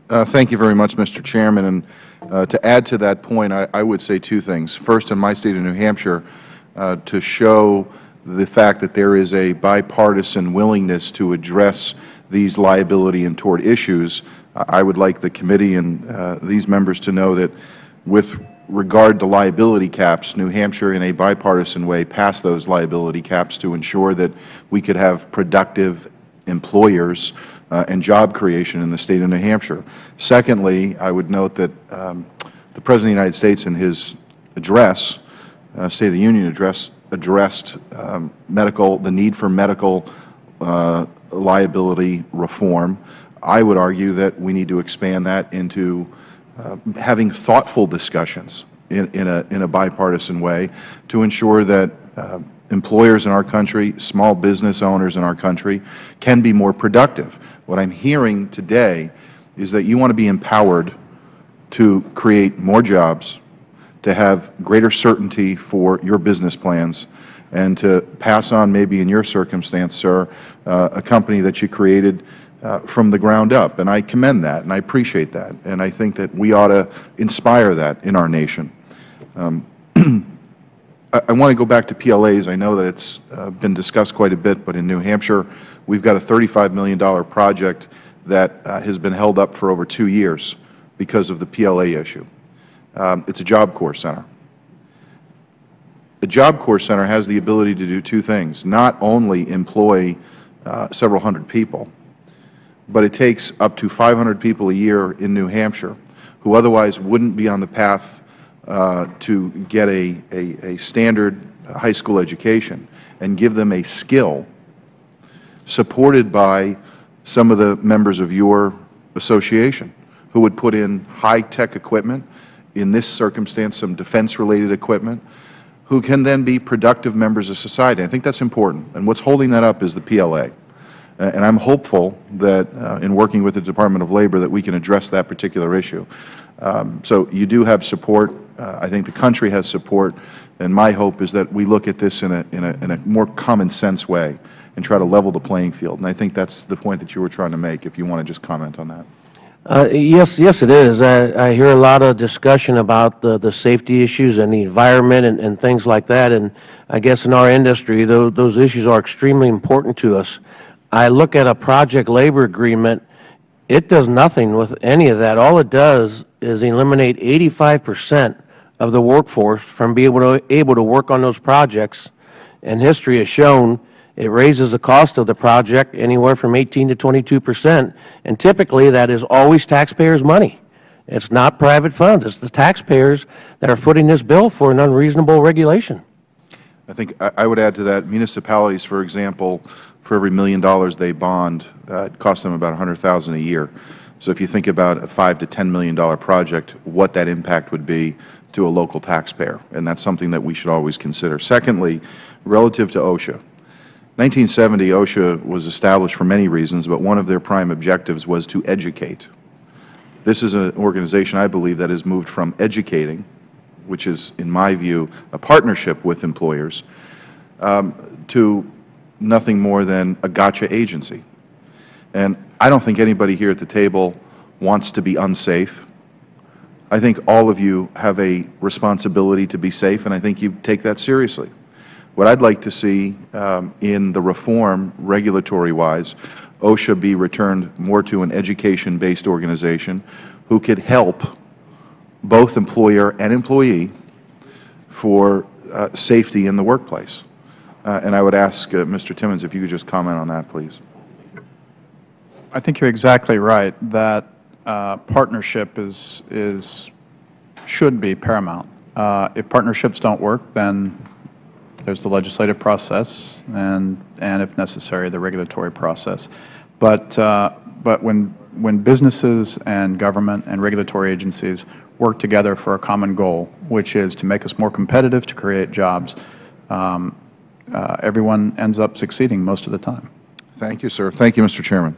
Thank you very much, Mr. Chairman. And to add to that point, I would say two things. First, in my state of New Hampshire, to show the fact that there is a bipartisan willingness to address these liability and tort issues, I would like the committee and these members to know that with regard to liability caps, New Hampshire in a bipartisan way passed those liability caps to ensure that we could have productive employers and job creation in the State of New Hampshire. Secondly, I would note that the President of the United States in his address, State of the Union address, addressed the need for medical liability reform. I would argue that we need to expand that into having thoughtful discussions in a bipartisan way to ensure that employers in our country, small business owners in our country can be more productive. What I am hearing today is that you want to be empowered to create more jobs, to have greater certainty for your business plans, and to pass on, maybe in your circumstance, sir, a company that you created from the ground up. And I commend that, and I appreciate that. And I think that we ought to inspire that in our nation. I want to go back to PLAs. I know that it's been discussed quite a bit, but in New Hampshire, we've got a $35 million project that has been held up for over 2 years because of the PLA issue. It's a Job Corps Center. The Job Corps Center has the ability to do two things: not only employ several hundred people, but it takes up to 500 people a year in New Hampshire who otherwise wouldn't be on the path to get a standard high school education, and give them a skill supported by some of the members of your association who would put in high-tech equipment, in this circumstance some defense-related equipment, who can then be productive members of society. I think that's important. And what's holding that up is the PLA. And I'm hopeful that in working with the Department of Labor that we can address that particular issue. So you do have support. I think the country has support. And my hope is that we look at this in a more common sense way and try to level the playing field. And I think that's the point that you were trying to make, if you want to just comment on that. Yes, it is. I hear a lot of discussion about the safety issues and the environment and things like that. And I guess in our industry, those issues are extremely important to us. I look at a project labor agreement. It does nothing with any of that. All it does is eliminate 85% of the workforce from being able to work on those projects. And history has shown it raises the cost of the project anywhere from 18 to 22%. And typically that is always taxpayers' money. It's not private funds. It's the taxpayers that are footing this bill for an unreasonable regulation. I think I would add to that, municipalities, for example, for every $1 million they bond, it costs them about $100,000 a year. So if you think about a $5 to $10 million project, what that impact would be to a local taxpayer, and that's something that we should always consider. Secondly, relative to OSHA. 1970, OSHA was established for many reasons, but one of their prime objectives was to educate. This is an organization, I believe, that has moved from educating, which is, in my view, a partnership with employers, to nothing more than a gotcha agency. And I don't think anybody here at the table wants to be unsafe. I think all of you have a responsibility to be safe, and I think you take that seriously. What I'd like to see in the reform, regulatory-wise, OSHA be returned more to an education-based organization who could help both employer and employee for safety in the workplace. And I would ask Mr. Timmons if you could just comment on that, please. I think you're exactly right that partnership should be paramount. If partnerships don't work, then there's the legislative process and if necessary, the regulatory process. But when businesses and government and regulatory agencies work together for a common goal, which is to make us more competitive, to create jobs, everyone ends up succeeding most of the time. Thank you, sir. Thank you, Mr. Chairman.